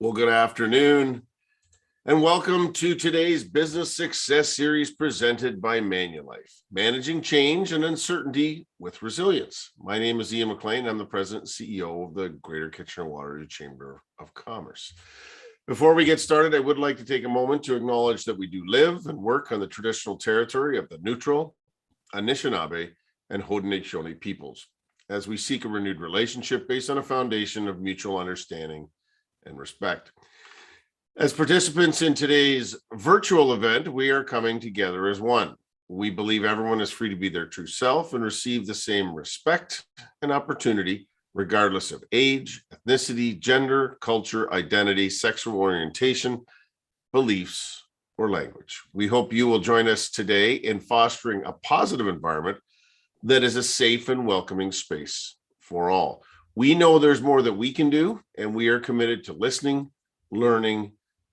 Well, good afternoon, and welcome to today's Business Success Series presented by Manulife, Managing Change and Uncertainty with Resilience. My name is Ian McLean. I'm the President and CEO of the Greater Kitchener-Waterloo Chamber of Commerce. Before we get started, I would like to take a moment to acknowledge that we do live and work on the traditional territory of the Neutral, Anishinaabe, and Haudenosaunee peoples, as we seek a renewed relationship based on a foundation of mutual understanding and respect. As participants in today's virtual event, we are coming together as one. We believe everyone is free to be their true self and receive the same respect and opportunity, regardless of age, ethnicity, gender, culture, identity, sexual orientation, beliefs, or language. We hope you will join us today in fostering a positive environment that is a safe and welcoming space for all. We know there's more that we can do, and we are committed to listening, learning,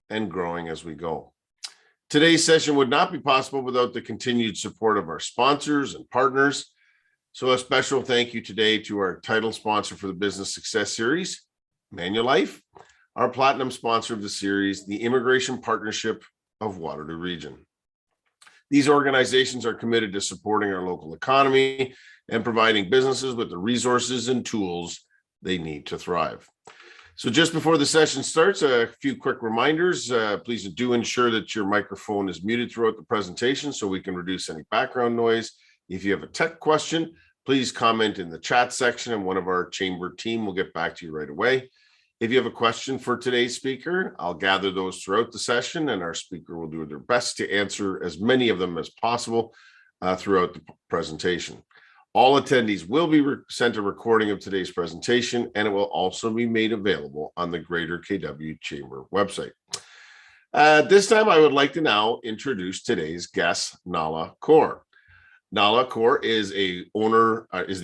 and growing as we go. Today's session would not be possible without the continued support of our sponsors and partners. So a special thank you today to our title sponsor for the Business Success Series, Manulife, our platinum sponsor of the series, the Immigration Partnership of Waterloo Region. These organizations are committed to supporting our local economy and providing businesses with the resources and tools they need to thrive. So just before the session starts, a few quick reminders. Please do ensure that your microphone is muted throughout the presentation so we can reduce any background noise. If you have a tech question, please comment in the chat section and one of our chamber team will get back to you right away. If you have a question for today's speaker, I'll gather those throughout the session and our speaker will do their best to answer as many of them as possible throughout the presentation. All attendees will be sent a recording of today's presentation, and it will also be made available on the Greater KW Chamber website. At this time, I would like to now introduce today's guest, Nala Kaur. Nala Kaur is the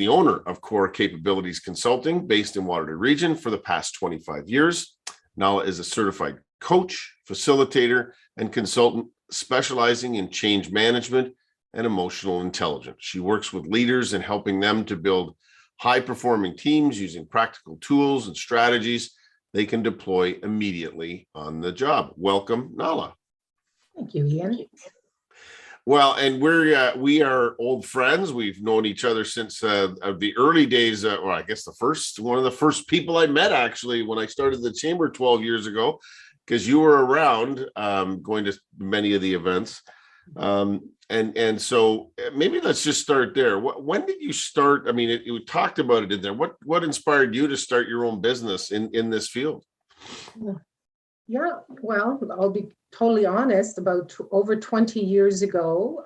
owner of Core Capabilities Consulting, based in Waterloo Region for the past 25 years. Nala is a certified coach, facilitator, and consultant specializing in change management and emotional intelligence. She works with leaders in helping them to build high-performing teams using practical tools and strategies they can deploy immediately on the job. Welcome, Nala. Thank you, Ian. Well, and we are old friends. We've known each other since the early days. Or I guess one of the first people I met actually when I started the chamber 12 years ago, because you were around going to many of the events. And so maybe let's just start there. When did you start? I mean, we talked about it in there. What inspired you to start your own business in this field? Yeah, well, I'll be totally honest. About over 20 years ago,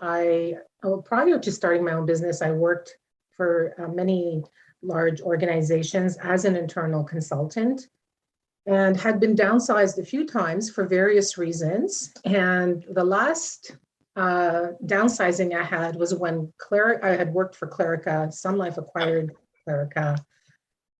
prior to starting my own business, I worked for many large organizations as an internal consultant and had been downsized a few times for various reasons. And the last downsizing I had was when I had worked for Clarica. Sun Life acquired Clarica.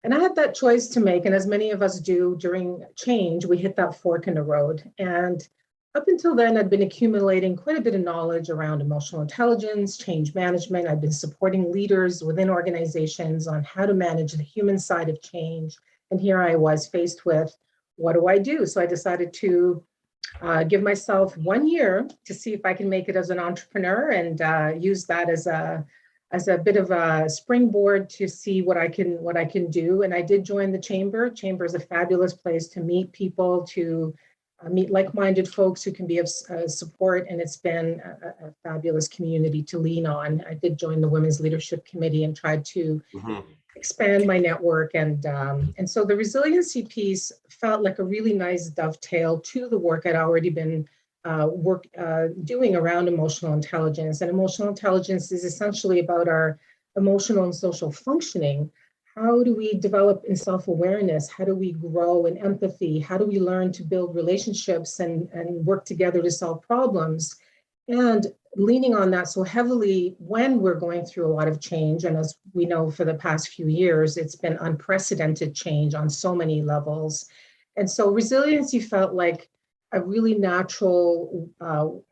And I had that choice to make. And as many of us do during change, we hit that fork in the road. And up until then, I'd been accumulating quite a bit of knowledge around emotional intelligence, change management. I'd been supporting leaders within organizations on how to manage the human side of change. And here I was faced with, what do I do? So I decided to give myself 1 year to see if I can make it as an entrepreneur and use that as a bit of a springboard to see what I can do. And I did join the chamber. Chamber is a fabulous place to meet people, to meet like-minded folks who can be of support. And it's been a fabulous community to lean on. I did join the Women's Leadership Committee and tried to expand my network. And so the resiliency piece felt like a really nice dovetail to the work I'd already been doing around emotional intelligence. And emotional intelligence is essentially about our emotional and social functioning. How do we develop in self-awareness? How do we grow in empathy? How do we learn to build relationships and work together to solve problems? And leaning on that so heavily when we're going through a lot of change. And as we know, for the past few years, it's been unprecedented change on so many levels. And so resiliency felt like a really natural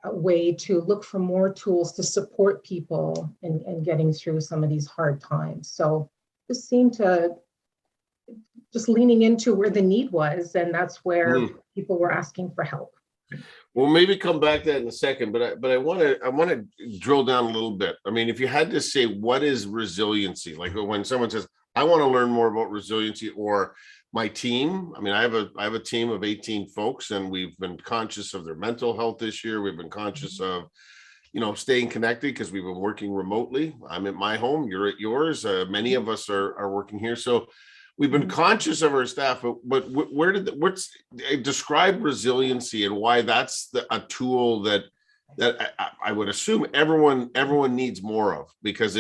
way to look for more tools to support people in getting through some of these hard times. So this seemed to just leaning into where the need was, and that's where Mm. people were asking for help. We'll maybe come back to that in a second, but I want to drill down a little bit. I mean, if you had to say what is resiliency, like when someone says, I want to learn more about resiliency, or my team. I mean, I have a team of 18 folks, and we've been conscious of their mental health this year. We've been conscious of, staying connected because we've been working remotely. I'm at my home, you're at yours. Many of us are working here. So we've been conscious of our staff, but describe resiliency and why that's a tool that I would assume everyone needs more of, because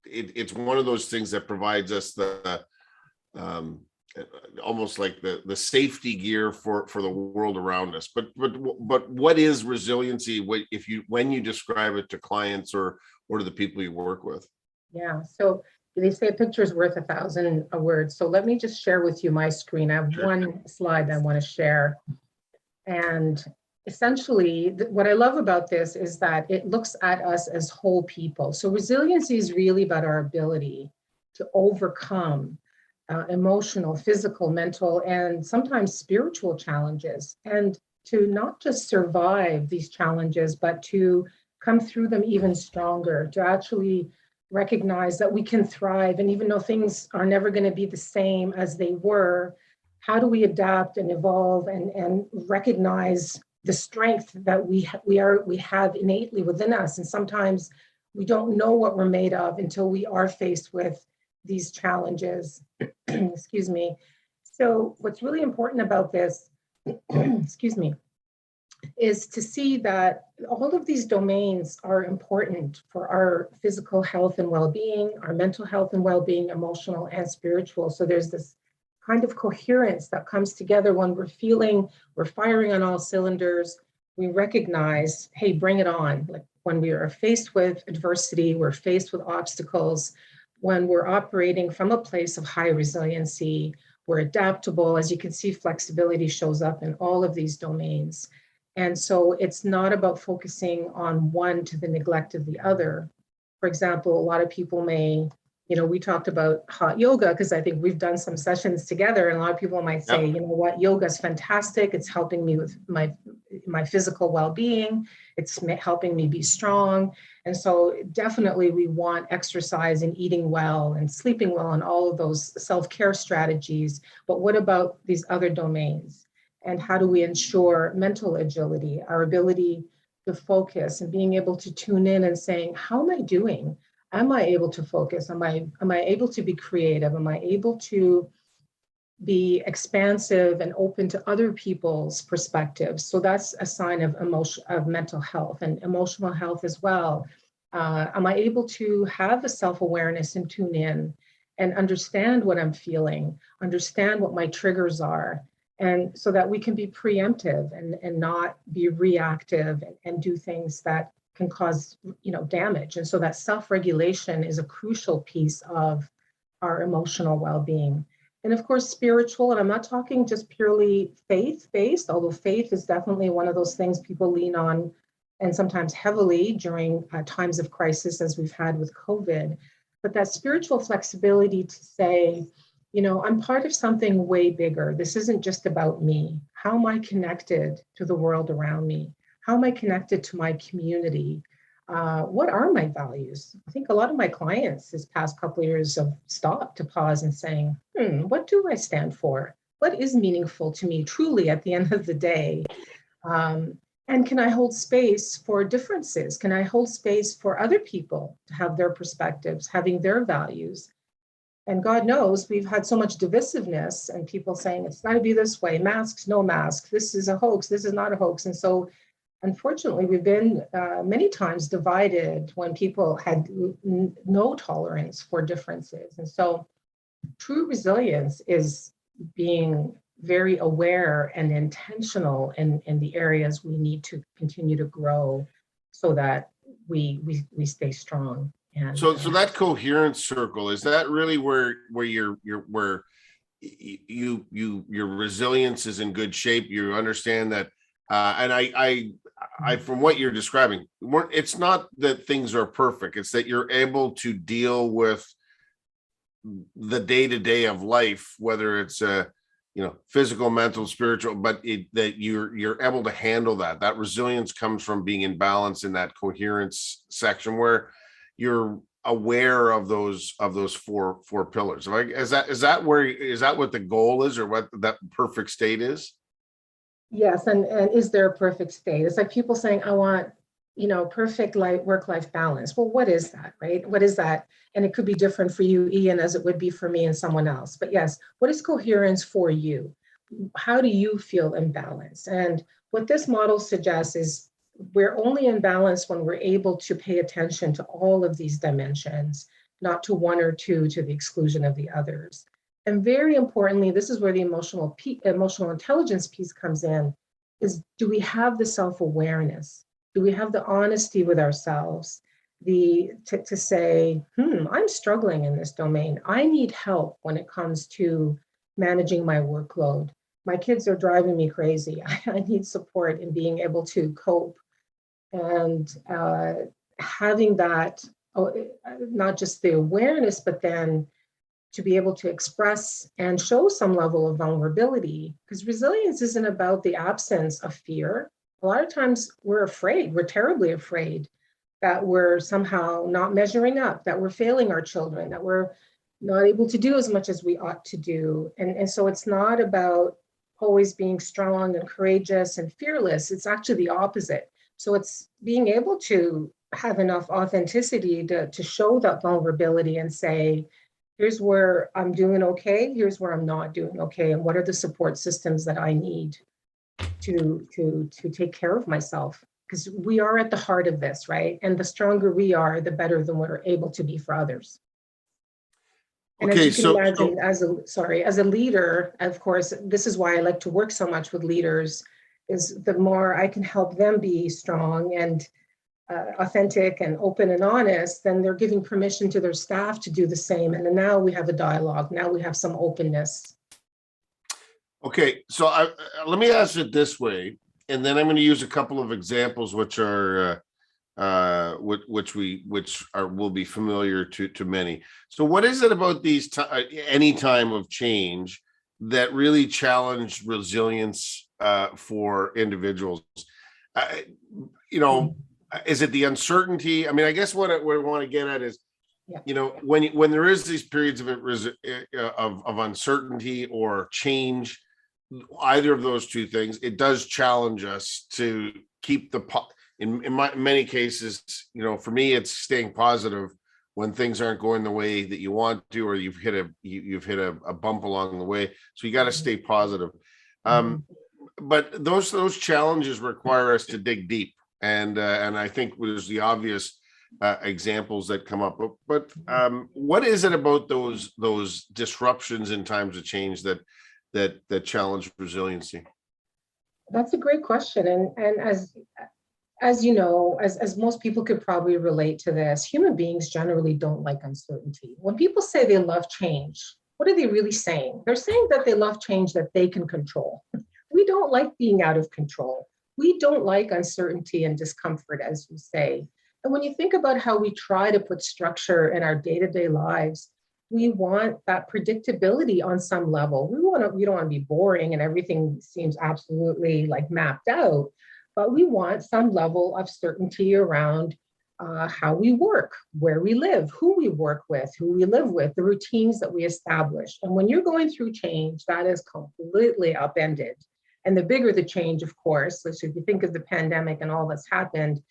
it's one of those things that provides us the um, almost like the safety gear for the world around us. But what is resiliency when you describe it to clients or to the people you work with? Yeah, so they say a picture is worth 1,000 words. So let me just share with you my screen. I have one slide that I want to share. And essentially, what I love about this is that it looks at us as whole people. So resiliency is really about our ability to overcome emotional, physical, mental, and sometimes spiritual challenges, and to not just survive these challenges, but to come through them even stronger, to actually recognize that we can thrive. And even though things are never going to be the same as they were, how do we adapt and evolve and recognize the strength that we have innately within us? And sometimes we don't know what we're made of until we are faced with these challenges. Excuse me. So what's really important about this, excuse me, is to see that all of these domains are important for our physical health and well-being, our mental health and well-being, emotional and spiritual. So there's this kind of coherence that comes together when we're firing on all cylinders. We recognize, hey, bring it on. Like when we are faced with adversity, we're faced with obstacles, when we're operating from a place of high resiliency, we're adaptable. As you can see, flexibility shows up in all of these domains. And so it's not about focusing on one to the neglect of the other. For example, a lot of people may, we talked about hot yoga because I think we've done some sessions together, and a lot of people might say, you know what, yoga is fantastic. It's helping me with my physical well-being. It's helping me be strong. And so definitely we want exercise and eating well and sleeping well and all of those self-care strategies. But what about these other domains? And how do we ensure mental agility, our ability to focus and being able to tune in and saying, how am I doing? Am I able to focus? Am I able to be creative? Am I able to be expansive and open to other people's perspectives? So that's a sign of mental health and emotional health as well. Am I able to have a self-awareness and tune in and understand what I'm feeling, understand what my triggers are, and so that we can be preemptive and not be reactive and do things that can cause damage. And so that self-regulation is a crucial piece of our emotional well-being. And of course, spiritual, and I'm not talking just purely faith-based, although faith is definitely one of those things people lean on, and sometimes heavily during times of crisis as we've had with COVID. But that spiritual flexibility to say, I'm part of something way bigger. This isn't just about me. How am I connected to the world around me? How am I connected to my community? What are my values? I think a lot of my clients this past couple of years have stopped to pause and saying, what do I stand for? What is meaningful to me truly at the end of the day? And can I hold space for differences? Can I hold space for other people to have their perspectives, having their values? And God knows we've had so much divisiveness and people saying it's got to be this way, masks, no masks, this is a hoax, this is not a hoax. And so unfortunately, we've been many times divided when people had no tolerance for differences. And so true resilience is being very aware and intentional in the areas we need to continue to grow so that we stay strong. And so that coherence circle, is that really where your resilience is in good shape? You understand that, and I from what you're describing, it's not that things are perfect. It's that you're able to deal with the day-to-day of life, whether it's physical, mental, spiritual, but that you're able to handle that. That resilience comes from being in balance in that coherence section where you're aware of those four pillars. Is that what the goal is, or what that perfect state is? Yes, and is there a perfect state? It's like people saying, I want, perfect work-life balance. Well, what is that, right? What is that? And it could be different for you, Ian, as it would be for me and someone else. But yes, what is coherence for you? How do you feel in balance? And what this model suggests is we're only in balance when we're able to pay attention to all of these dimensions, not to one or two to the exclusion of the others. And very importantly, this is where the emotional intelligence piece comes in, is do we have the self-awareness? Do we have the honesty with ourselves? To say, I'm struggling in this domain. I need help when it comes to managing my workload. My kids are driving me crazy. I need support in being able to cope. And having that, not just the awareness, but then to be able to express and show some level of vulnerability, because resilience isn't about the absence of fear. A lot of times we're afraid, we're terribly afraid that we're somehow not measuring up, that we're failing our children, that we're not able to do as much as we ought to do. And so it's not about always being strong and courageous and fearless. It's actually the opposite. So it's being able to have enough authenticity to show that vulnerability and say, here's where I'm doing okay, here's where I'm not doing okay, and what are the support systems that I need to take care of myself? Because we are at the heart of this, right? And the stronger we are, the better than we're able to be for others. And Okay, as you can imagine, as a leader, of course, this is why I like to work so much with leaders, is the more I can help them be strong and authentic and open and honest, then they're giving permission to their staff to do the same. And then now we have a dialogue. Now we have some openness. Okay, so let me ask it this way, and then I'm going to use a couple of examples which are will be familiar to many. So what is it about these any time of change that really challenge resilience for individuals? Is it the uncertainty? I mean, I guess what I want to get at is, when there is these periods of uncertainty or change, either of those two things, it does challenge us to keep in many cases, for me, it's staying positive when things aren't going the way that you want to, or you've hit a bump along the way. So you got to stay positive. But those challenges require us to dig deep. And I think there's the obvious examples that come up. But what is it about those disruptions in times of change that challenge resiliency? That's a great question. And as you know, as most people could probably relate to this, human beings generally don't like uncertainty. When people say they love change, what are they really saying? They're saying that they love change that they can control. We don't like being out of control. We don't like uncertainty and discomfort, as you say. And when you think about how we try to put structure in our day-to-day lives, we want that predictability on some level. We don't want to be boring and everything seems absolutely like mapped out, but we want some level of certainty around how we work, where we live, who we work with, who we live with, the routines that we establish. And when you're going through change, that is completely upended. And the bigger the change, of course, so if you think of the pandemic and all that's happened,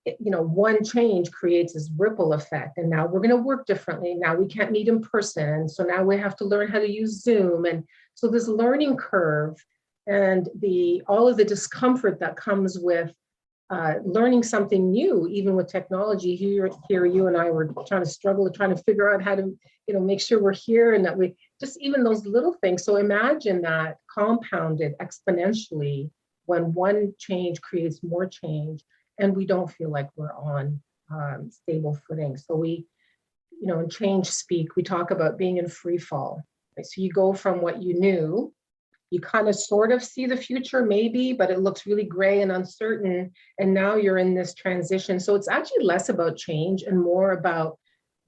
one change creates this ripple effect. And now we're going to work differently. Now we can't meet in person. So now we have to learn how to use Zoom. And so this learning curve and all of the discomfort that comes with learning something new, even with technology. Here, you and I were trying to figure out how to, make sure we're here and that we just even those little things. So imagine that compounded exponentially when one change creates more change, and we don't feel like we're on stable footing. So we, in change speak, we talk about being in free fall. Right? So you go from what you knew. You kind of sort of see the future maybe, but it looks really gray and uncertain. And now you're in this transition. So it's actually less about change and more about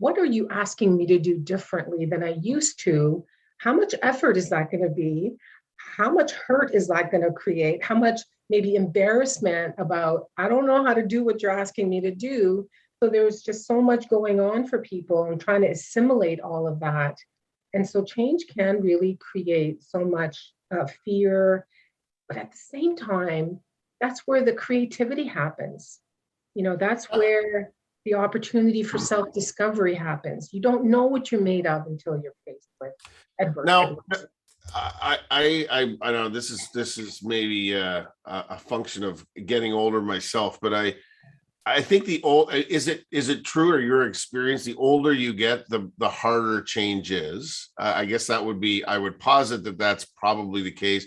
what are you asking me to do differently than I used to? How much effort is that going to be? How much hurt is that going to create? How much maybe embarrassment about, I don't know how to do what you're asking me to do. So there's just so much going on for people and trying to assimilate all of that. And so change can really create so much fear, but at the same time, that's where the creativity happens. That's where the opportunity for self-discovery happens. You don't know what you're made of until you're faced with adversity. Now, I know this is maybe a function of getting older myself, but I think is it true, or your experience, the older you get, the harder change is? I guess that would be, I would posit that that's probably the case.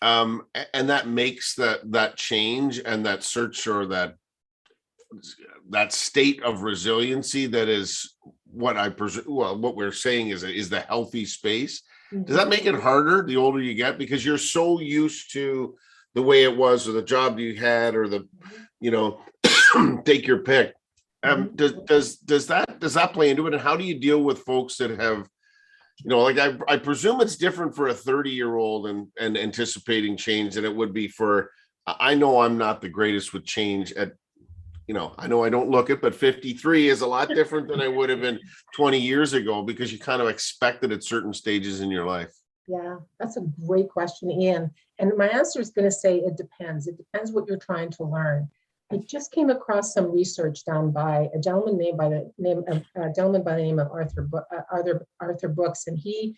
And that makes that change and that search, or that state of resiliency, that is what I presume, well, what we're saying is the healthy space. Does that make it harder the older you get, because you're so used to the way it was, or the job you had, or take your pick? Does that play into it? And how do you deal with folks that have, like I presume it's different for a 30-year-old and anticipating change than it would be for, I know I'm not the greatest with change at, I know I don't look it, but 53 is a lot different than I would have been 20 years ago, because you kind of expect it at certain stages in your life. Yeah, that's a great question, Ian. And my answer is going to say it depends. It depends what you're trying to learn. I just came across some research done by a gentleman by the name of Arthur Brooks, and he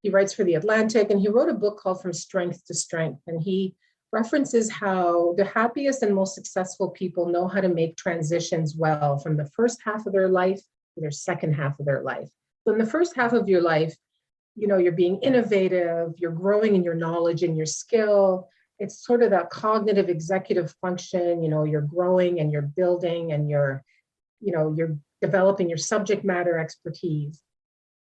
writes for The Atlantic, and he wrote a book called From Strength to Strength, and he references how the happiest and most successful people know how to make transitions well from the first half of their life to their second half of their life. So in the first half of your life, you're being innovative, you're growing in your knowledge and your skill. It's sort of that cognitive executive function, you're growing and you're building and you're developing your subject matter expertise.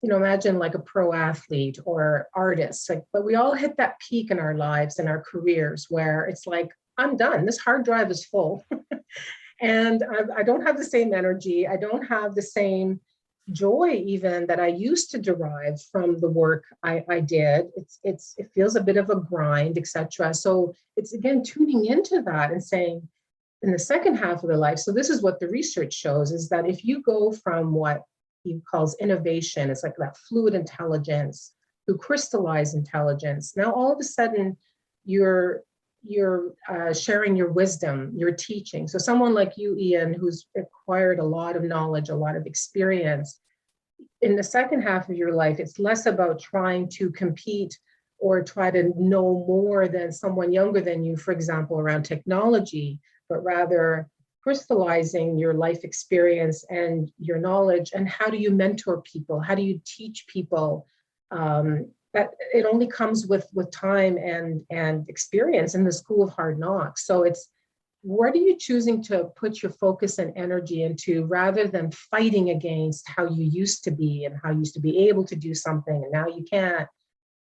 Imagine like a pro athlete or artist, but we all hit that peak in our lives and our careers where it's like, I'm done. This hard drive is full. And I don't have the same energy. I don't have the same joy even that I used to derive from the work I did. It feels a bit of a grind, etc. So it's again tuning into that and saying, in the second half of the life. So this is what the research shows, is that if you go from what he calls innovation, it's like that fluid intelligence, to crystallized intelligence. Now all of a sudden you're sharing your wisdom, you're teaching. So someone like you, Ian, who's acquired a lot of knowledge, a lot of experience, in the second half of your life, it's less about trying to compete or try to know more than someone younger than you, for example, around technology, but rather crystallizing your life experience and your knowledge. And how do you mentor people? How do you teach people? That it only comes with time and experience in the school of hard knocks. So it's, what are you choosing to put your focus and energy into, rather than fighting against how you used to be and how you used to be able to do something and now you can't.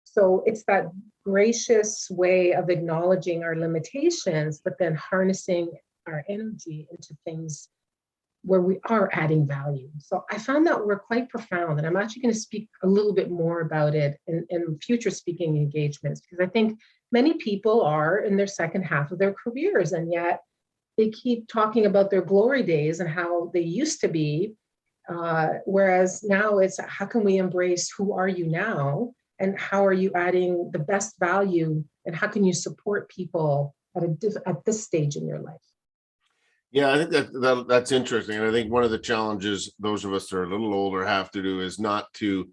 So it's that gracious way of acknowledging our limitations, but then harnessing our energy into things where we are adding value. So I found that we're quite profound, and I'm actually going to speak a little bit more about it in future speaking engagements, because I think many people are in their second half of their careers, and yet they keep talking about their glory days and how they used to be, whereas now it's, how can we embrace who are you now, and how are you adding the best value, and how can you support people at this stage in your life? Yeah, I think that's interesting. And I think one of the challenges those of us that are a little older have to do is not to,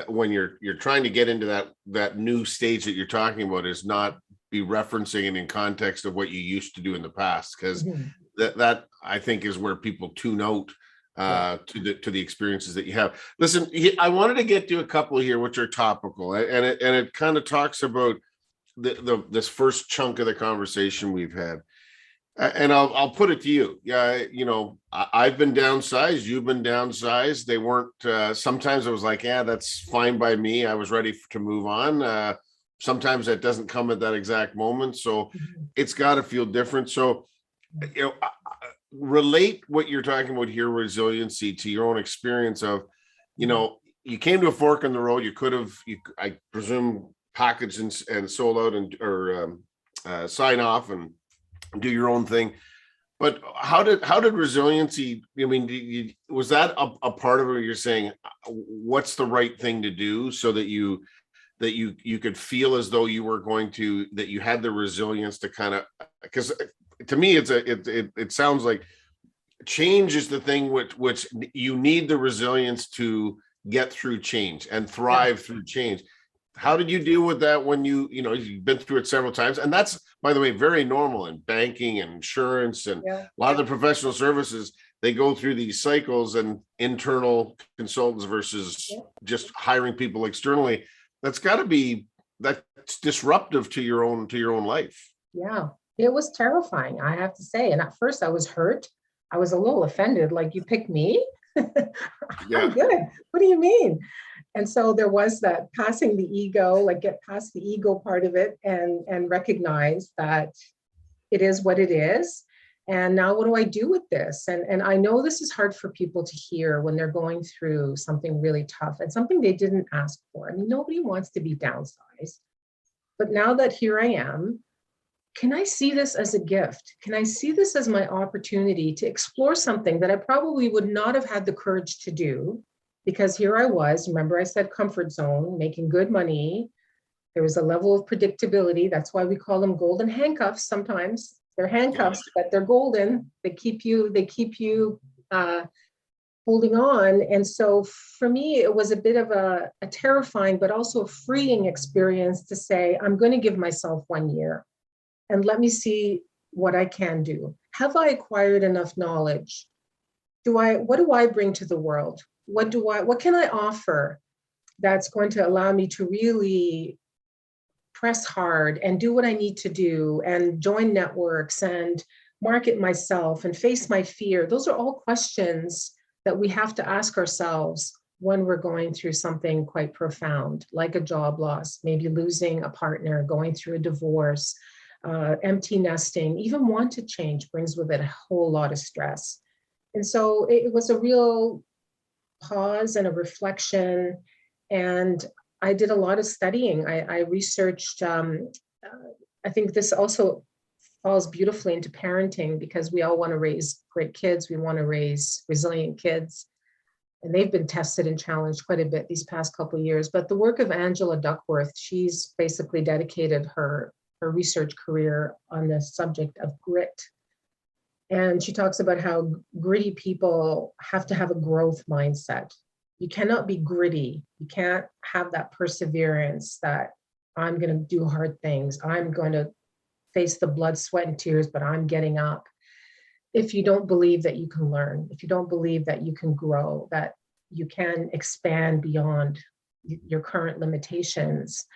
when you're trying to get into that new stage that you're talking about, is not be referencing it in context of what you used to do in the past, because that I think is where people tune out to the experiences that you have. Listen, I wanted to get to a couple here which are topical, and it kind of talks about this first chunk of the conversation we've had. And I'll put it to you. Yeah, I've been downsized. You've been downsized. They weren't. Sometimes I was like, yeah, that's fine by me. I was ready to move on. Sometimes that doesn't come at that exact moment, so it's got to feel different. So, relate what you're talking about here, resiliency, to your own experience of, you came to a fork in the road. You could have, I presume, packaged and sold out or sign off and do your own thing. But how did resiliency, was that a part of it? You're saying, what's the right thing to do so that you could feel as though you were that you had the resilience to kind of, because to me, it sounds like change is the thing which you need the resilience to get through change and thrive through change. How did you deal with that when you've been through it several times? And that's, by the way, very normal in banking and insurance and a lot of the professional services. They go through these cycles, and internal consultants versus just hiring people externally. That's disruptive to your own life. Yeah, it was terrifying, I have to say. And at first I was hurt. I was a little offended, like, you picked me? I'm good. What do you mean? And so there was that passing the ego, like get past the ego part of it and recognize that it is what it is. And now what do I do with this? And I know this is hard for people to hear when they're going through something really tough and something they didn't ask for. I mean, nobody wants to be downsized. But now that here I am, can I see this as a gift? Can I see this as my opportunity to explore something that I probably would not have had the courage to do? Because here I was, remember I said comfort zone, making good money. There was a level of predictability. That's why we call them golden handcuffs sometimes. They're handcuffs, but they're golden. They keep you holding on. And so for me, it was a bit of a terrifying, but also a freeing experience to say, I'm going to give myself 1 year and let me see what I can do. Have I acquired enough knowledge? What do I bring to the world? What can I offer that's going to allow me to really press hard and do what I need to do and join networks and market myself and face my fear? Those are all questions that we have to ask ourselves when we're going through something quite profound, like a job loss, maybe losing a partner, going through a divorce, empty nesting. Even want to change brings with it a whole lot of stress. And so it was a real pause and a reflection. And I did a lot of studying. I researched, I think this also falls beautifully into parenting, because we all want to raise great kids. We want to raise resilient kids. And they've been tested and challenged quite a bit these past couple of years. But the work of Angela Duckworth, she's basically dedicated her research career on the subject of grit. And she talks about how gritty people have to have a growth mindset. You cannot be gritty. You can't have that perseverance that I'm going to do hard things. I'm going to face the blood, sweat, and tears, but I'm getting up. If you don't believe that you can learn, if you don't believe that you can grow, that you can expand beyond your current limitations.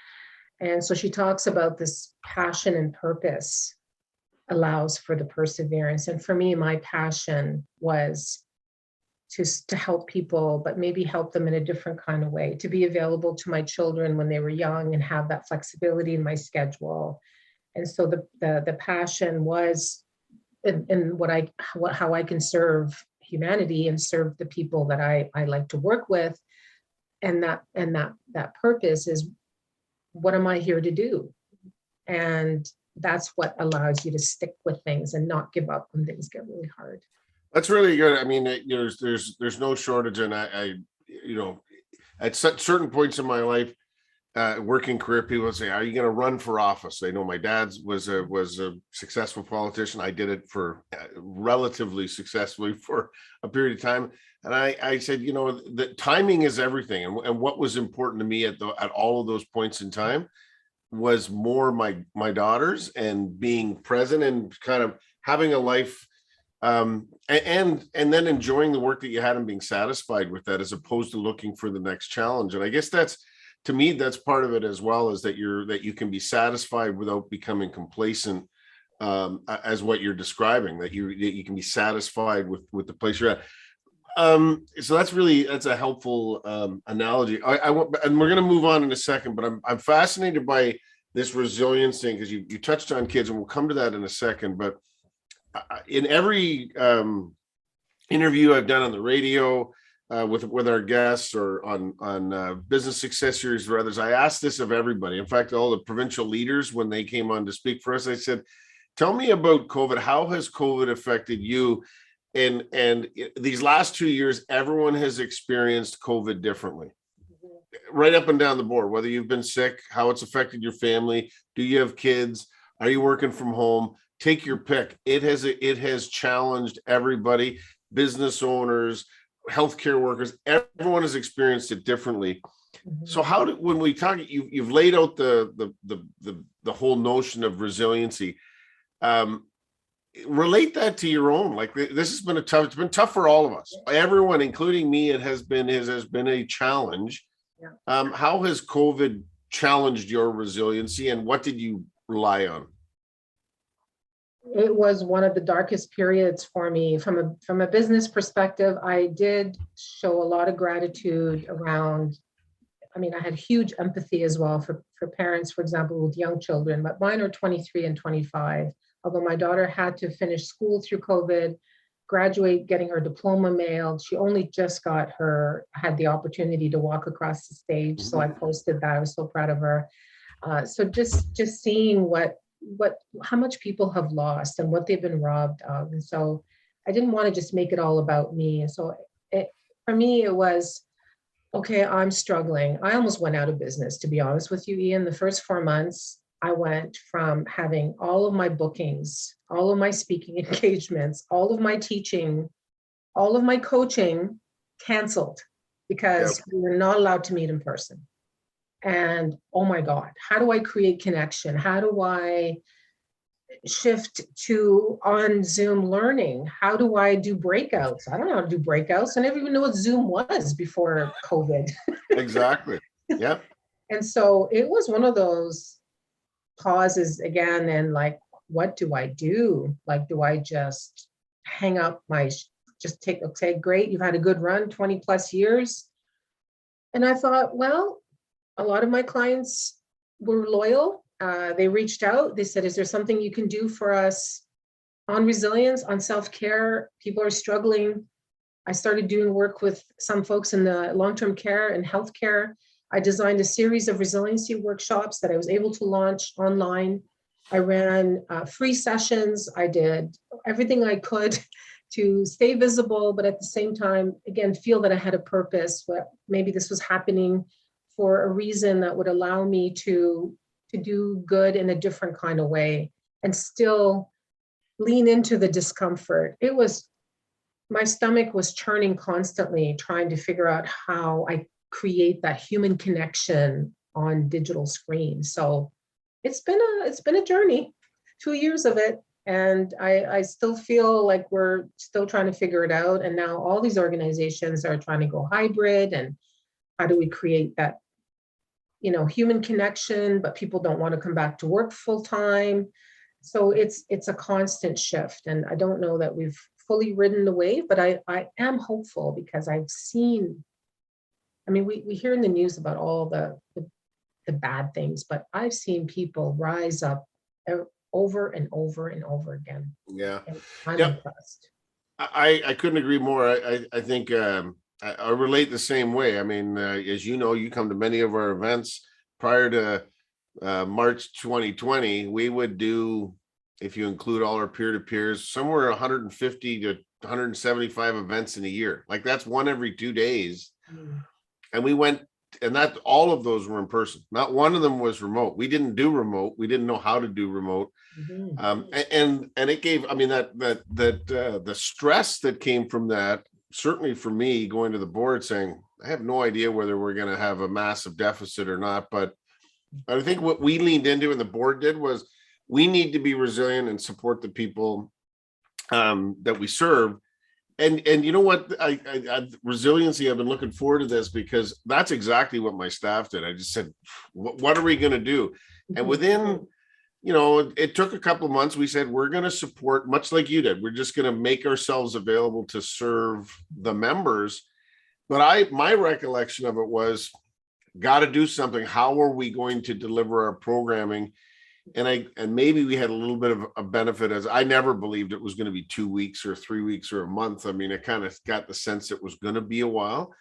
And so she talks about this passion and purpose allows for the perseverance. And for me, my passion was to help people, but maybe help them in a different kind of way, to be available to my children when they were young and have that flexibility in my schedule. And so the passion was in how I can serve humanity and serve the people that I like to work with. And that purpose is, what am I here to do? And that's what allows you to stick with things and not give up when things get really hard. That's really good. I mean, there's no shortage, and I at certain points in my life, working career, people say, "Are you going to run for office?" I know my dad was a successful politician. I did it for relatively successfully for a period of time, and I said, the timing is everything, and what was important to me at all of those points in time was more my daughters and being present and kind of having a life, and then enjoying the work that you had and being satisfied with that, as opposed to looking for the next challenge. And I guess to me, that's part of it as well, is that you can be satisfied without becoming complacent, as what you're describing, that you can be satisfied with the place you're at. So that's a helpful analogy. I want, and we're going to move on in a second, but I'm fascinated by this resilience thing, because you touched on kids, and we'll come to that in a second. But in every interview I've done on the radio with our guests or on business success series or others, I asked this of everybody. In fact, all the provincial leaders, when they came on to speak for us, I said, tell me about COVID. How has COVID affected you? And these last 2 years, everyone has experienced COVID differently, right up and down the board, whether you've been sick, how it's affected your family. Do you have kids? Are you working from home? Take your pick. It has challenged everybody, business owners, healthcare workers. Everyone has experienced it differently. So when we talk, you've laid out the whole notion of resiliency. Relate that to your own. Like, this has been it's been tough for all of us, everyone, including me. It has been a challenge. Yeah. How has COVID challenged your resiliency, and what did you rely on? It was one of the darkest periods for me from a business perspective. I did show a lot of gratitude around. I mean, I had huge empathy as well for parents, for example, with young children, but mine are 23 and 25. Although my daughter had to finish school through COVID, graduate, getting her diploma mailed. She only just had the opportunity to walk across the stage. So I posted that. I was so proud of her. So just seeing how much people have lost and what they've been robbed of. And so I didn't want to just make it all about me. And so for me, it was, okay, I'm struggling. I almost went out of business, to be honest with you, Ian. The first 4 months, I went from having all of my bookings, all of my speaking engagements, all of my teaching, all of my coaching canceled because we were not allowed to meet in person. And oh my God, how do I create connection? How do I shift to on Zoom learning? How do I do breakouts? I don't know how to do breakouts. I never even knew what Zoom was before COVID. Exactly. Yeah. And so it was one of those pauses again, and like, what do I do? Like, do I just hang up okay, great, you've had a good run, 20 plus years. And I thought, well, a lot of my clients were loyal. They reached out. They said, is there something you can do for us on resilience, on self-care? People are struggling. I started doing work with some folks in the long-term care and healthcare. I designed a series of resiliency workshops that I was able to launch online. I ran free sessions. I did everything I could to stay visible, but at the same time, again, feel that I had a purpose. Maybe this was happening for a reason that would allow me to do good in a different kind of way and still lean into the discomfort. My stomach was churning constantly, trying to figure out how I create that human connection on digital screens. So it's been a journey, 2 years of it. And I still feel like we're still trying to figure it out. And now all these organizations are trying to go hybrid, and how do we create that, human connection, but people don't want to come back to work full time. So it's a constant shift. And I don't know that we've fully ridden the wave, but I am hopeful because I've seen, we hear in the news about all the bad things, but I've seen people rise up over and over and over again. Yeah. And I'm impressed. I couldn't agree more. I think I relate the same way. I mean, as you know, you come to many of our events. Prior to March 2020, we would do, if you include all our peer-to-peers, somewhere 150 to 175 events in a year. Like, that's one every 2 days. And we went, and that all of those were in person. Not one of them was remote. We didn't do remote. We didn't know how to do remote. And it gave, the stress that came from that, certainly for me, going to the board saying, I have no idea whether we're going to have a massive deficit or not. But I think what we leaned into and the board did was, we need to be resilient and support the people that we serve. And you know what, resiliency, I've been looking forward to this because that's exactly what my staff did. I just said, what are we going to do? And within, it took a couple of months. We said, we're going to support, much like you did. We're just going to make ourselves available to serve the members. But my recollection of it was, got to do something. How are we going to deliver our programming? And maybe we had a little bit of a benefit, as I never believed it was going to be 2 weeks or 3 weeks or a month. I mean, I kind of got the sense it was going to be a while.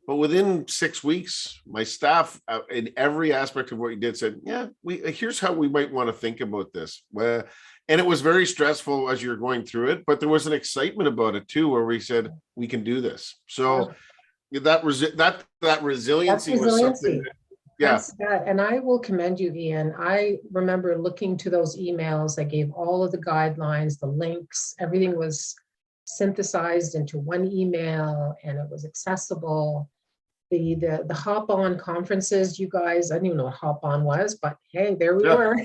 But within 6 weeks, my staff in every aspect of what you did said, yeah, here's how we might want to think about this. And it was very stressful as you're going through it, but there was an excitement about it too, where we said, we can do this. So that resiliency That's was something resiliency. that, yeah. That's that. And I will commend you, Ian. I remember looking to those emails. I gave all of the guidelines, the links, everything was synthesized into one email and it was accessible. The hop on conferences, you guys, I didn't even know what hop on was, but hey, there we were.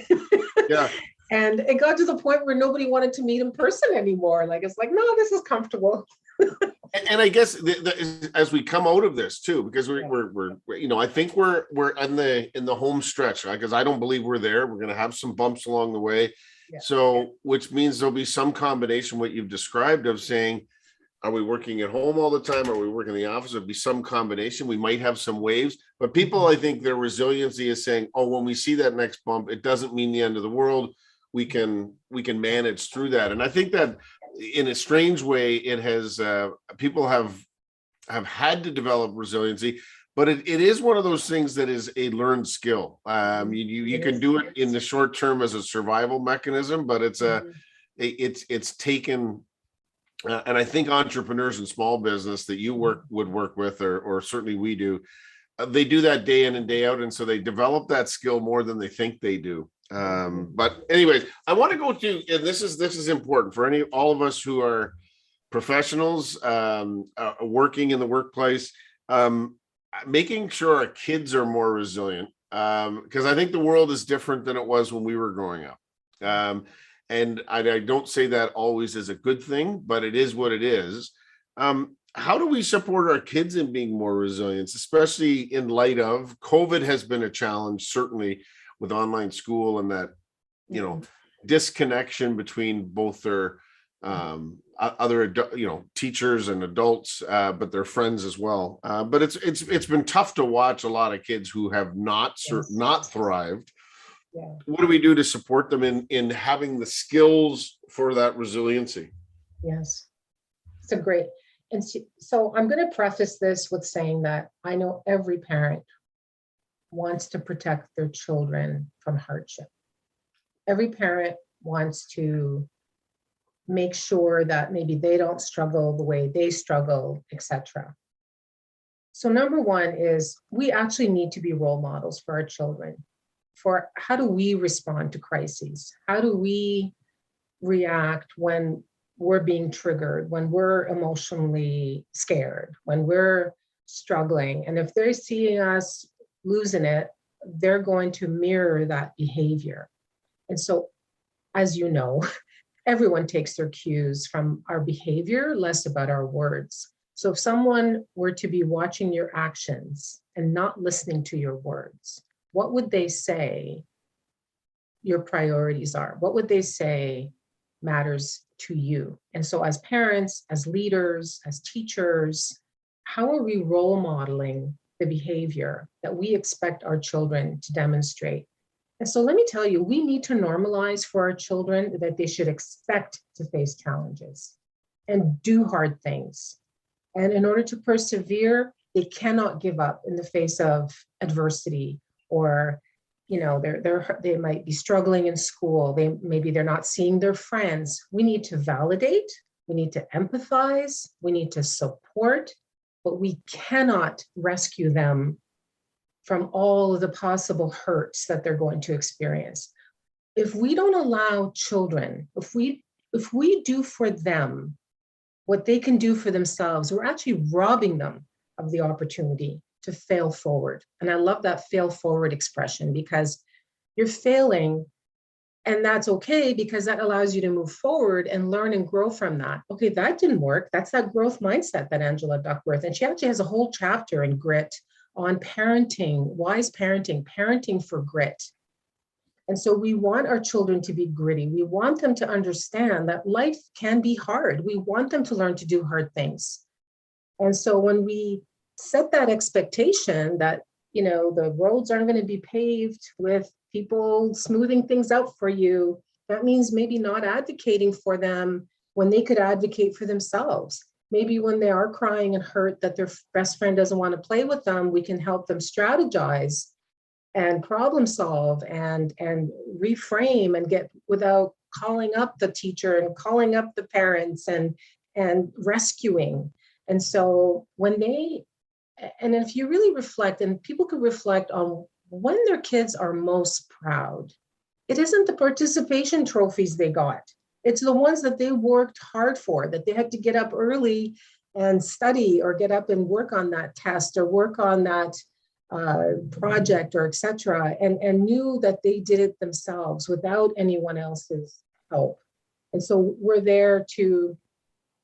Yeah. And it got to the point where nobody wanted to meet in person anymore. Like, it's like, no, this is comfortable. And I guess as we come out of this too, because we're I think we're in the home stretch, right? Because I don't believe we're there. We're going to have some bumps along the way. Yeah. So, which means there'll be some combination, what you've described, of saying, are we working at home all the time? Are we working in the office? There'll be some combination. We might have some waves, but people, I think their resiliency is saying, oh, when we see that next bump, it doesn't mean the end of the world. We can manage through that. And I think that in a strange way, it has, people have had to develop resiliency, but it is one of those things that is a learned skill. You can do it in the short term as a survival mechanism, but it's taken, and I think entrepreneurs in small business that you would work with, or certainly we do, they do that day in and day out. And so they develop that skill more than they think they do. But anyways, I want to go to, and this is important for all of us who are professionals, working in the workplace, making sure our kids are more resilient, because I think the world is different than it was when we were growing up. And I don't say that always is a good thing, but it is what it is. How do we support our kids in being more resilient, especially in light of COVID has been a challenge, certainly with online school, and that, disconnection between both their other, teachers and adults, but their friends as well. But it's been tough to watch a lot of kids who have not thrived. Yeah. What do we do to support them in having the skills for that resiliency? Yes, it's a great. And so I'm going to preface this with saying that I know every parent wants to protect their children from hardship. Every parent wants to make sure that maybe they don't struggle the way they struggle, etc. So number one is we actually need to be role models for our children. For how do we respond to crises? How do we react when we're being triggered, when we're emotionally scared, when we're struggling? And if they're seeing us losing it, they're going to mirror that behavior. And so, as you know, everyone takes their cues from our behavior, less about our words. So if someone were to be watching your actions and not listening to your words, what would they say your priorities are? What would they say matters to you? And so as parents, as leaders, as teachers, how are we role modeling the behavior that we expect our children to demonstrate? And so let me tell you, we need to normalize for our children that they should expect to face challenges and do hard things. And in order to persevere, they cannot give up in the face of adversity, or they might be struggling in school. Maybe they're not seeing their friends. We need to validate, we need to empathize, we need to support, but we cannot rescue them from all of the possible hurts that they're going to experience. If we don't allow children, if we do for them what they can do for themselves, we're actually robbing them of the opportunity to fail forward. And I love that fail forward expression, because you're failing, and that's okay, because that allows you to move forward and learn and grow from that. Okay, that didn't work. That's that growth mindset that Angela Duckworth, and she actually has a whole chapter in Grit on parenting, wise parenting, parenting for grit. And so we want our children to be gritty. We want them to understand that life can be hard. We want them to learn to do hard things. And so when we set that expectation that, the roads aren't going to be paved with people smoothing things out for you. That means maybe not advocating for them when they could advocate for themselves. Maybe when they are crying and hurt that their best friend doesn't want to play with them, we can help them strategize and problem solve and reframe and get without calling up the teacher and calling up the parents and rescuing. And so when they, and if you really reflect, and people could reflect on when their kids are most proud, it isn't the participation trophies they got. It's the ones that they worked hard for, that they had to get up early and study or get up and work on that test or work on that project or etc. And knew that they did it themselves without anyone else's help. And so we're there to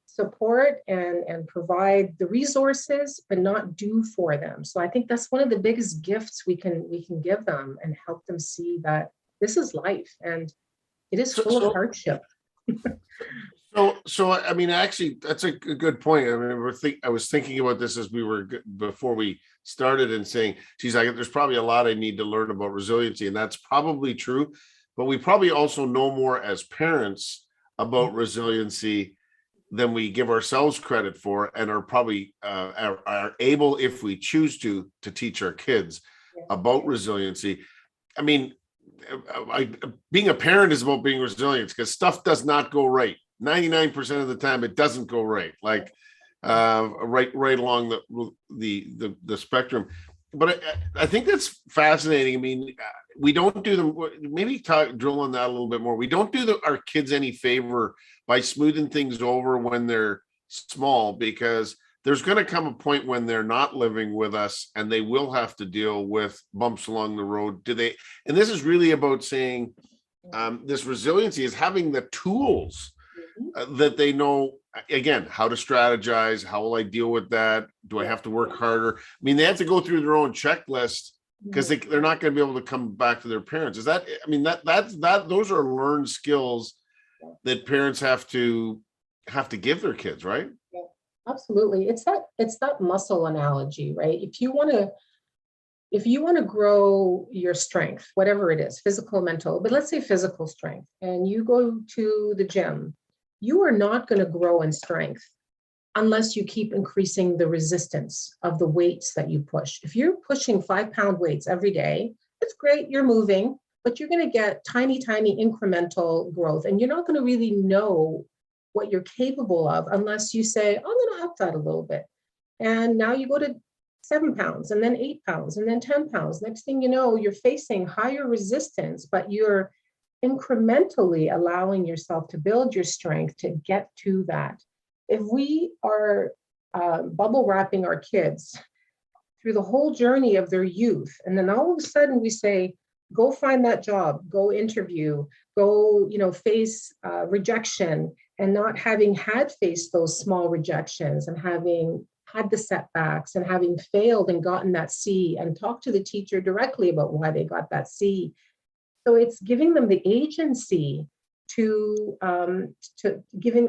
support and provide the resources, but not do for them. So I think that's one of the biggest gifts we can give them and help them see that this is life and it is full of hardship. So I mean, actually, that's a good point. I mean, I was thinking about this as we were before we started and saying, geez, there's probably a lot I need to learn about resiliency, and that's probably true. But we probably also know more as parents about resiliency than we give ourselves credit for, and are probably are able, if we choose to teach our kids about resiliency. I mean, being a parent is about being resilient because stuff does not go right. 99% of the time, it doesn't go right. Like right along the spectrum. But I think that's fascinating. I mean, we don't do them. Maybe drill on that a little bit more. We don't do our kids any favor by smoothing things over when they're small, because there's going to come a point when they're not living with us and they will have to deal with bumps along the road. And this is really about saying this resiliency is having the tools that they know, again, how to strategize. How will I deal with that? Do I have to work harder? I mean, they have to go through their own checklist because they're not going to be able to come back to their parents. Those are learned skills that parents have to give their kids, right? Yeah, absolutely. It's that muscle analogy, right? If you want to grow your strength, whatever it is, physical, mental, but let's say physical strength, and you go to the gym, you are not going to grow in strength unless you keep increasing the resistance of the weights that you push. If you're pushing 5-pound weights every day, it's great, you're moving, but you're going to get tiny, tiny incremental growth. And you're not going to really know what you're capable of unless you say, I'm going to up that a little bit. And now you go to 7 pounds and then 8 pounds and then 10 pounds. Next thing you know, you're facing higher resistance, but you're incrementally allowing yourself to build your strength to get to that. If we are bubble wrapping our kids through the whole journey of their youth, and then all of a sudden we say, go find that job, go interview, go, face rejection, and not having had faced those small rejections and having had the setbacks and having failed and gotten that C and talked to the teacher directly about why they got that C. So it's giving them the agency to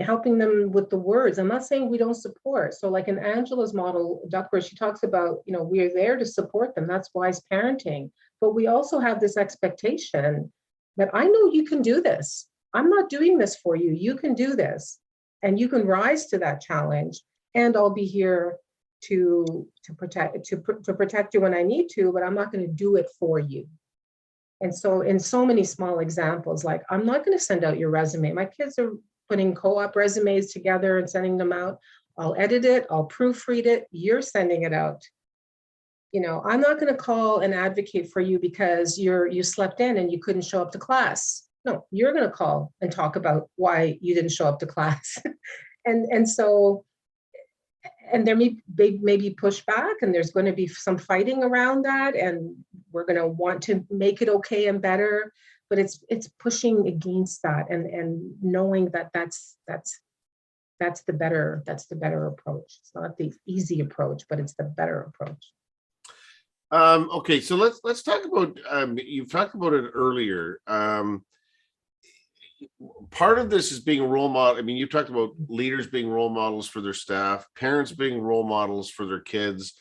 helping them with the words. I'm not saying we don't support. So like in Angela's model, Duckworth, she talks about, we're there to support them. That's wise parenting. But we also have this expectation that I know you can do this. I'm not doing this for you. You can do this. And you can rise to that challenge. And I'll be here to protect you when I need to, but I'm not going to do it for you. And so in so many small examples, like I'm not going to send out your resume. My kids are putting co-op resumes together and sending them out. I'll edit it. I'll proofread it. You're sending it out. I'm not going to call and advocate for you because you slept in and you couldn't show up to class. No, you're going to call and talk about why you didn't show up to class. and so there may be pushback, and there's going to be some fighting around that, and we're going to want to make it okay and better, but it's pushing against that and knowing that that's the better approach. It's not the easy approach, but it's the better approach. Okay, so let's talk about you've talked about it earlier. Part of this is being a role model. I mean, you talked about leaders being role models for their staff, parents being role models for their kids.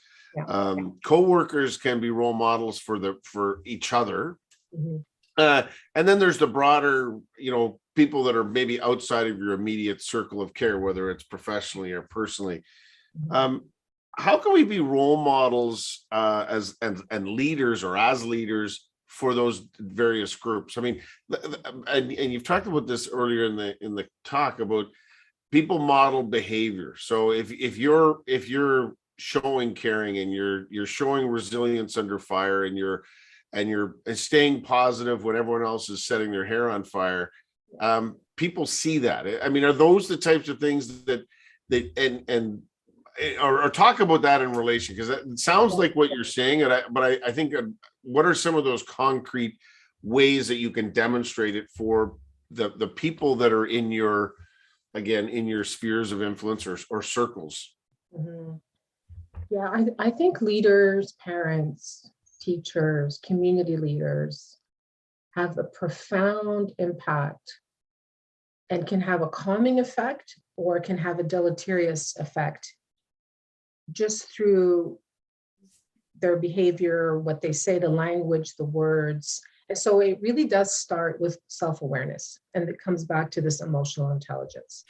Co-workers can be role models for each other. Mhm. And then there's the broader, people that are maybe outside of your immediate circle of care, whether it's professionally or personally. Mhm. Um, how can we be role models as and leaders or as leaders for those various groups? I mean, and you've talked about this earlier in the talk about people model behavior. So if you're showing caring and you're showing resilience under fire and you're staying positive when everyone else is setting their hair on fire, people see that. I mean, are those the types of things that and or talk about that in relation, because it sounds like what you're saying, but I think what are some of those concrete ways that you can demonstrate it for the people that are in your, again, in your spheres of influence or circles? Mhm. Yeah, I think leaders, parents, teachers, community leaders have a profound impact and can have a calming effect or can have a deleterious effect just through their behavior, what they say, the language, the words. And so it really does start with self-awareness. And it comes back to this emotional intelligence.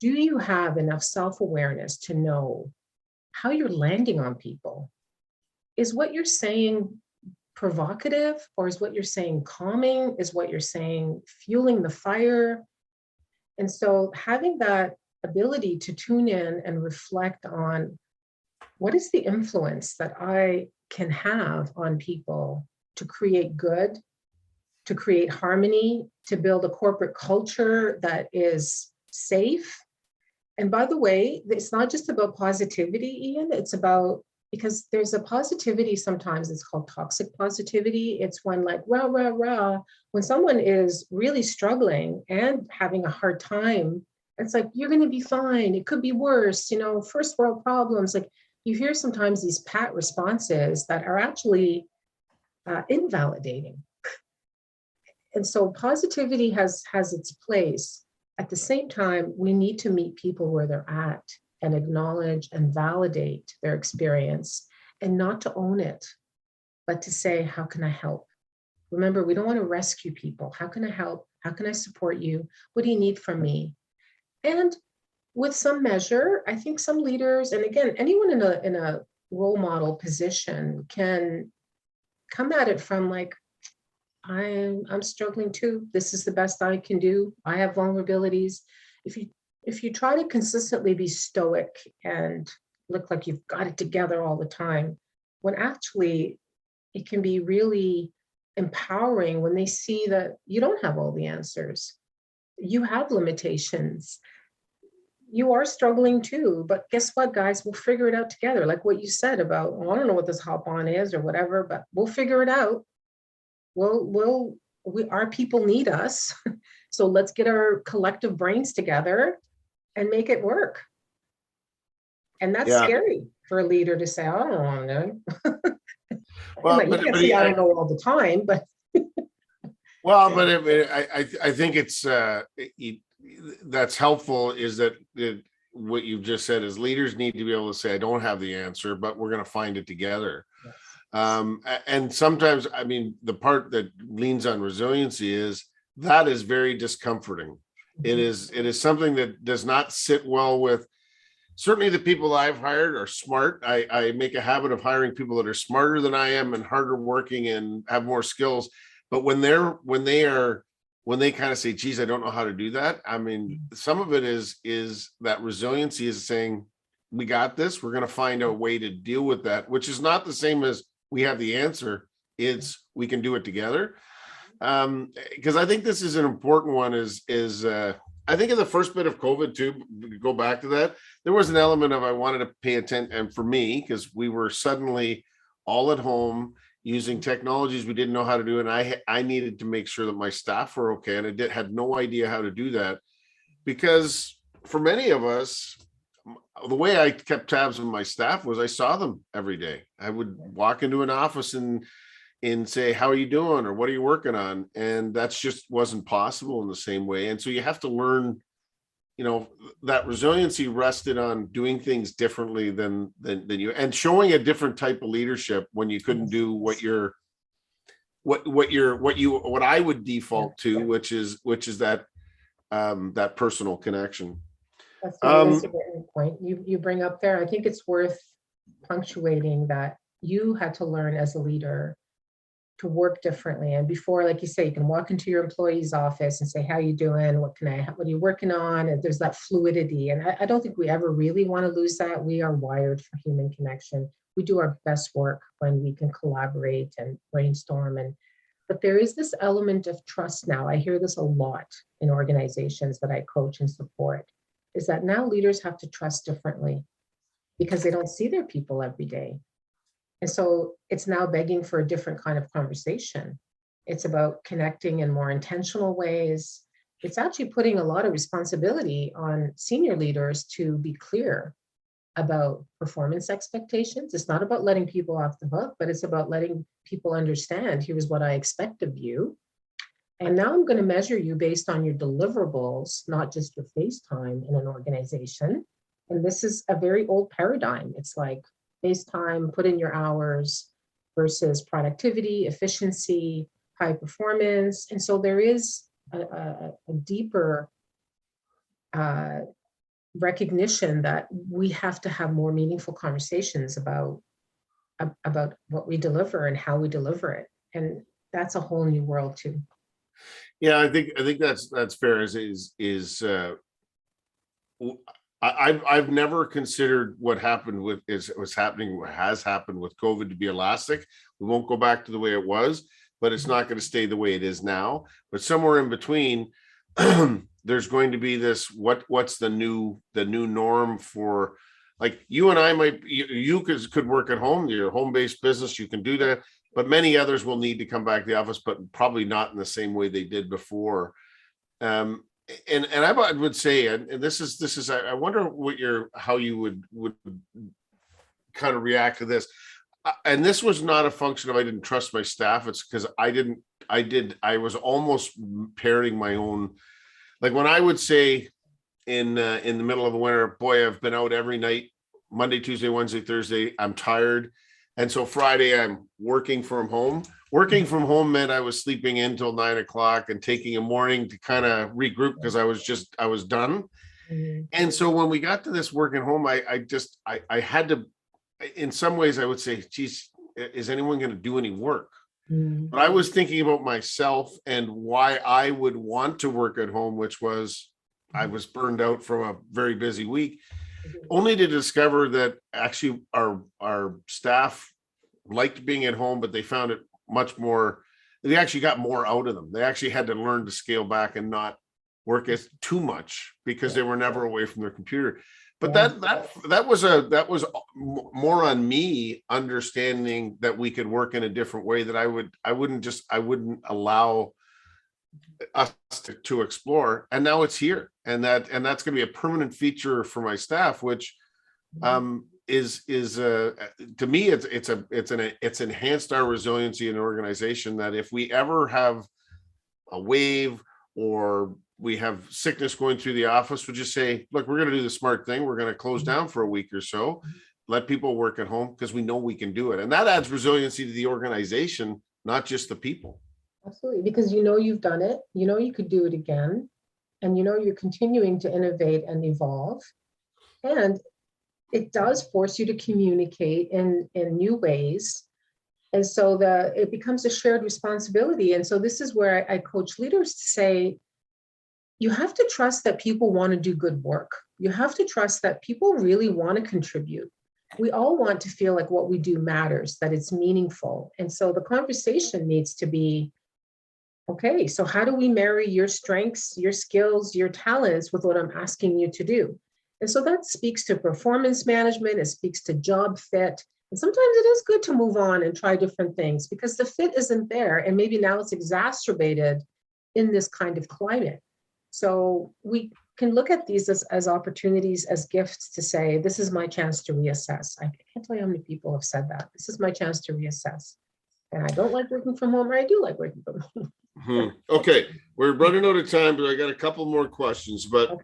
Do you have enough self-awareness to know how you're landing on people? Is what you're saying provocative, or is what you're saying calming? Is what you're saying fueling the fire? And so having that ability to tune in and reflect on what is the influence that I can have on people to create good, to create harmony, to build a corporate culture that is safe. And by the way, it's not just about positivity, Ian, it's about, because there's a positivity sometimes, it's called toxic positivity. It's when like rah, rah, rah, when someone is really struggling and having a hard time, it's like, you're going to be fine. It could be worse, first world problems. Like you hear sometimes these pat responses that are actually invalidating. And so positivity has its place. At the same time, we need to meet people where they're at and acknowledge and validate their experience, and not to own it, but to say, how can I help? Remember, we don't want to rescue people. How can I help? How can I support you? What do you need from me? And with some measure, I think some leaders, and again, anyone in a role model position can come at it from like, I'm struggling too. This is the best I can do. I have vulnerabilities. If you try to consistently be stoic and look like you've got it together all the time, when actually it can be really empowering when they see that you don't have all the answers. You have limitations. You are struggling too, but guess what, guys? We'll figure it out together. Like what you said about, well, I don't know what this hop on is or whatever, but we'll figure it out. Our people need us. So let's get our collective brains together and make it work. And that's Yeah. scary for a leader to say, I don't want to. Well, You can't say I don't know all the time, but I think it's that's helpful, is that what you've just said is leaders need to be able to say, I don't have the answer, but we're going to find it together. And sometimes, I mean, the part that leans on resiliency is that is very discomforting. It is something that does not sit well with, certainly the people I've hired are smart. I make a habit of hiring people that are smarter than I am and harder working and have more skills. But when they kind of say, geez, I don't know how to do that. I mean, some of it is that resiliency is saying, we got this. We're going to find a way to deal with that, which is not the same as we have the answer. It's we can do it together. Because I think this is an important one. I think in the first bit of COVID too, go back to that, there was an element of I wanted to pay attention, and for me, because we were suddenly all at home using technologies we didn't know how to do, and I needed to make sure that my staff were okay, and had no idea how to do that, because for many of us, the way I kept tabs on my staff was I saw them every day. I would walk into an office and say, how are you doing? Or what are you working on? And that's just wasn't possible in the same way. And so you have to learn, that resiliency rested on doing things differently than you, and showing a different type of leadership when you couldn't do what what I would default to, which is that that personal connection. That's a great point you bring up there. I think it's worth punctuating that you had to learn as a leader to work differently. And before, like you say, you can walk into your employee's office and say, how you doing? What are you working on? And there's that fluidity. And I don't think we ever really want to lose that. We are wired for human connection. We do our best work when we can collaborate and brainstorm. But there is this element of trust now. I hear this a lot in organizations that I coach and support, is that now leaders have to trust differently because they don't see their people every day. And so it's now begging for a different kind of conversation. It's about connecting in more intentional ways. It's actually putting a lot of responsibility on senior leaders to be clear about performance expectations. It's not about letting people off the hook, but it's about letting people understand, here's what I expect of you. And now I'm going to measure you based on your deliverables, not just your face time in an organization. And this is a very old paradigm. It's like face time, put in your hours versus productivity, efficiency, high performance. And so there is a deeper recognition that we have to have more meaningful conversations about what we deliver and how we deliver it. And that's a whole new world too. Yeah, I think that's fair. I've never considered what happened what has happened with COVID to be elastic. We won't go back to the way it was, but it's not going to stay the way it is now. But somewhere in between, there's going to be this what's the new norm for, like, you and I you could work at home, your home-based business, you can do that, but many others will need to come back to the office, but probably not in the same way they did before. And I would say, and this is I wonder how you would kind of react to this. And this was not a function of I didn't trust my staff. It's because I was almost parroting my own, like when I would say in the middle of the winter, boy, I've been out every night, Monday, Tuesday, Wednesday, Thursday, I'm tired. And so Friday I'm working from home. Working from home meant I was sleeping in till 9 o'clock and taking a morning to kind of regroup because I was done. Mm-hmm. And so when we got to this working home, I had to, in some ways I would say, geez, is anyone going to do any work? Mm-hmm. But I was thinking about myself and why I would want to work at home, which was I was burned out from a very busy week, only to discover that actually our staff liked being at home, but they found it much more, they actually got more out of them. They actually had to learn to scale back and not work as too much because they were never away from their computer. But that was more on me understanding that we could work in a different way, that I wouldn't allow us to explore. And now it's here, and that's going to be a permanent feature for my staff, which is to me it's enhanced our resiliency in an organization, that if we ever have a wave or we have sickness going through the office, we'll just say, look, we're going to do the smart thing. We're going to close down for a week or so, let people work at home because we know we can do it. And that adds resiliency to the organization, not just the people. Absolutely. Because you've done it, you could do it again, and you're continuing to innovate and evolve. And it does force you to communicate in new ways. And so it becomes a shared responsibility. And so this is where I coach leaders to say, you have to trust that people want to do good work. You have to trust that people really want to contribute. We all want to feel like what we do matters, that it's meaningful. And so the conversation needs to be, okay, so how do we marry your strengths, your skills, your talents with what I'm asking you to do? And so that speaks to performance management. It speaks to job fit. And sometimes it is good to move on and try different things because the fit isn't there. And maybe now it's exacerbated in this kind of climate. So we can look at these as opportunities, as gifts to say, this is my chance to reassess. I can't tell you how many people have said that. This is my chance to reassess. And I don't like working from home, or I do like working from home. Okay, we're running out of time, but I got a couple more questions. But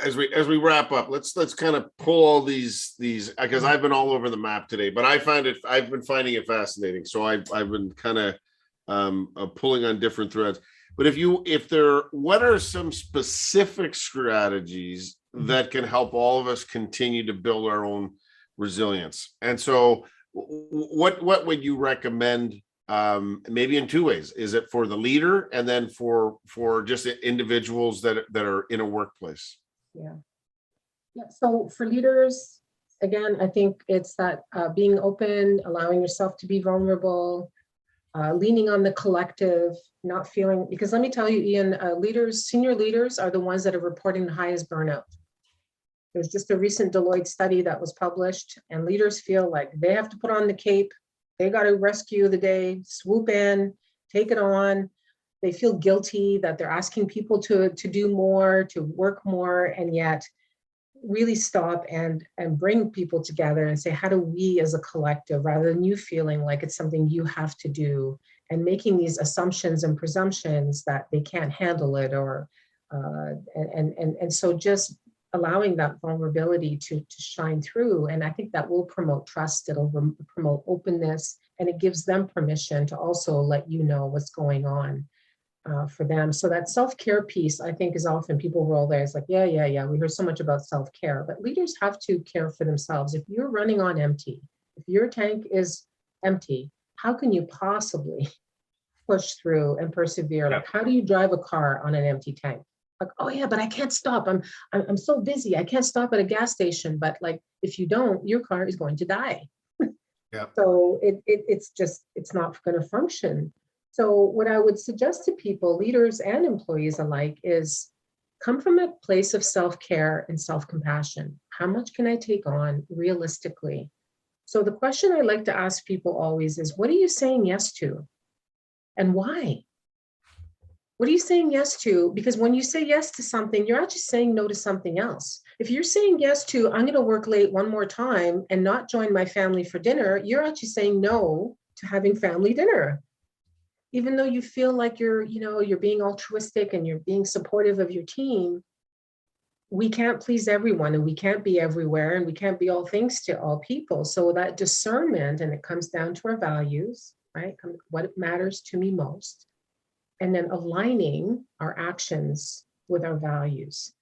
as we wrap up, let's kind of pull all these because I've been all over the map today, but I've been finding it fascinating. So I've been kind of pulling on different threads. But what are some specific strategies that can help all of us continue to build our own resilience? And so what would you recommend, maybe in two ways? Is it for the leader and then for just individuals that are in a workplace? Yeah. So for leaders, again, I think it's that being open, allowing yourself to be vulnerable, leaning on the collective, not feeling, because let me tell you, Ian, senior leaders are the ones that are reporting the highest burnout. There's just a recent Deloitte study that was published, and leaders feel like they have to put on the cape. They got to rescue the day, swoop in, take it on. They feel guilty that they're asking people to do more, to work more, and yet really stop and bring people together and say, how do we as a collective, rather than you feeling like it's something you have to do and making these assumptions and presumptions that they can't handle it, or and so just allowing that vulnerability to shine through. And I think that will promote trust, it'll promote openness, and it gives them permission to also let you know what's going on for them. So that self-care piece, I think, is often people roll there. It's like, yeah, we hear so much about self-care, but leaders have to care for themselves. If you're running on empty, if your tank is empty, how can you possibly push through and persevere? Like, how do you drive a car on an empty tank? Like, oh yeah, but I can't stop. I'm so busy. I can't stop at a gas station. But like, if you don't, your car is going to die. Yeah. So it's not going to function. So what I would suggest to people, leaders and employees alike, is come from a place of self-care and self-compassion. How much can I take on realistically? So the question I like to ask people always is, what are you saying yes to? And why? What are you saying yes to? Because when you say yes to something, you're actually saying no to something else. If you're saying yes to, I'm going to work late one more time and not join my family for dinner, you're actually saying no to having family dinner. Even though you feel like you're being altruistic and you're being supportive of your team, we can't please everyone, and we can't be everywhere, and we can't be all things to all people. So that discernment, and it comes down to our values, right? What matters to me most. And then aligning our actions with our values.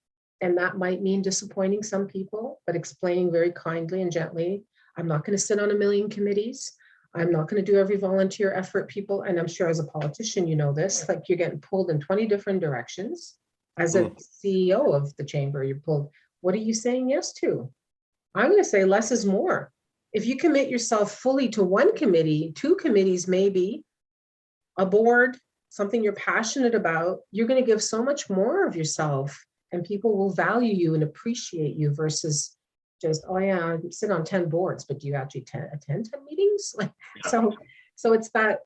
And that might mean disappointing some people, but explaining very kindly and gently, I'm not going to sit on a million committees. I'm not going to do every volunteer effort, people. And I'm sure as a politician, you know this, like you're getting pulled in 20 different directions. As a CEO of the chamber, you're pulled. What are you saying yes to? I'm going to say less is more. If you commit yourself fully to one committee, two committees, maybe a board, something you're passionate about, you're going to give so much more of yourself, and people will value you and appreciate you versus just, oh yeah, I sit on 10 boards, but do you actually attend 10 meetings? Like, so it's that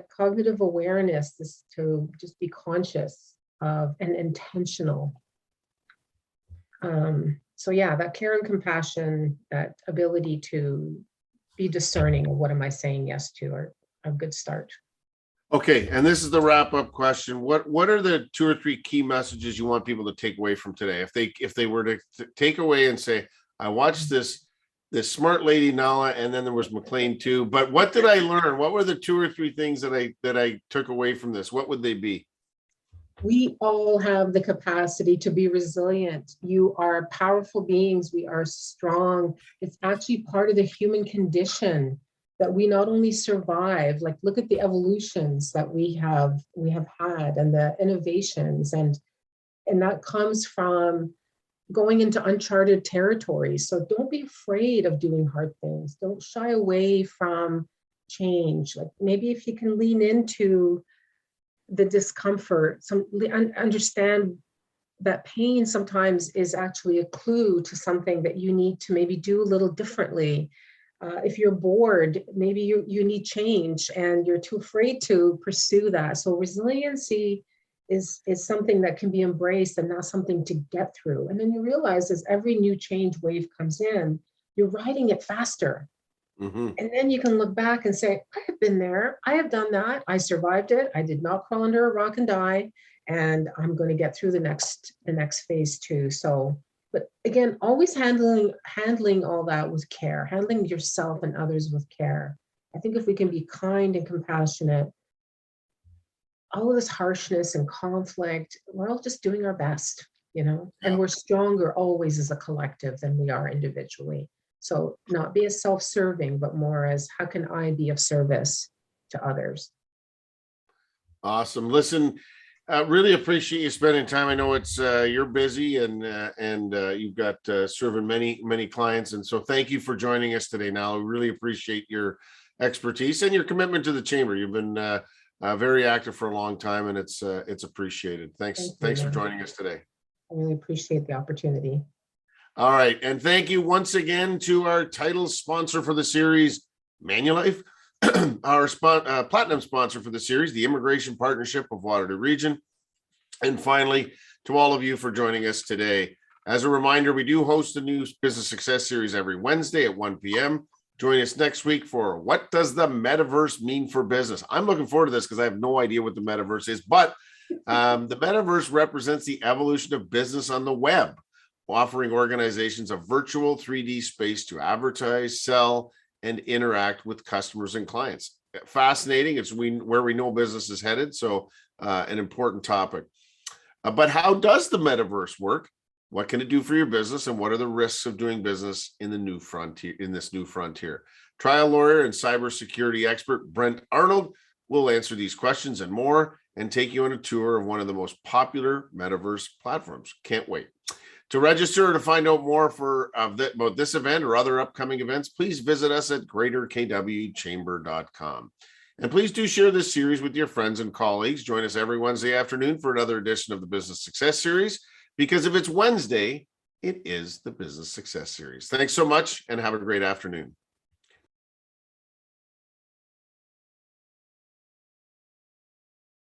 cognitive awareness, is to just be conscious of and intentional. So yeah, that care and compassion, that ability to be discerning of what am I saying yes to, are a good start. Okay, and this is the wrap-up question. What are the 2 or 3 key messages you want people to take away from today? If they were to take away and say, I watched this smart lady Nala, and then there was McLean too, but what did I learn? What were the 2 or 3 things that I took away from this? What would they be? We all have the capacity to be resilient. You are powerful beings. We are strong. It's actually part of the human condition that we not only survive, like look at the evolutions that we have had, and the innovations, and that comes from going into uncharted territories. So don't be afraid of doing hard things. Don't shy away from change. Like maybe if you can lean into the discomfort, understand that pain sometimes is actually a clue to something that you need to maybe do a little differently. If you're bored, maybe you need change and you're too afraid to pursue that. So resiliency is something that can be embraced and not something to get through. And then you realize as every new change wave comes in, you're riding it faster. Mhm. And then you can look back and say, I have been there. I have done that. I survived it. I did not crawl under a rock and die. And I'm going to get through the next phase too. So, but again, always handling all that with care, handling yourself and others with care. I think if we can be kind and compassionate, all of this harshness and conflict, we're all just doing our best, and we're stronger always as a collective than we are individually. So not be as self-serving, but more as how can I be of service to others? Awesome. Listen, really appreciate you spending time. I know it's you're busy and you've got serving many clients, and so thank you for joining us today. Now, we really appreciate your expertise and your commitment to the chamber. You've been very active for a long time, and it's appreciated. Thanks for joining us today. I really appreciate the opportunity. All right, and thank you once again to our title sponsor for the series, Manulife. Our platinum sponsor for the series, the Immigration Partnership of Waterloo Region. And finally, to all of you for joining us today. As a reminder, we do host a new business success series every Wednesday at 1 p.m. Join us next week for What Does the Metaverse Mean for Business? I'm looking forward to this because I have no idea what the Metaverse is, but the Metaverse represents the evolution of business on the web, offering organizations a virtual 3D space to advertise, sell, and interact with customers and clients. Fascinating. It's where we know business is headed. So an important topic. But how does the metaverse work? What can it do for your business? And what are the risks of doing business in the new frontier, in this new frontier? Trial lawyer and cybersecurity expert Brent Arnold will answer these questions and more and take you on a tour of one of the most popular metaverse platforms. Can't wait. To register or to find out more about this event or other upcoming events, please visit us at greaterkwchamber.com. And please do share this series with your friends and colleagues. Join us every Wednesday afternoon for another edition of the Business Success Series, because if it's Wednesday, it is the Business Success Series. Thanks so much and have a great afternoon.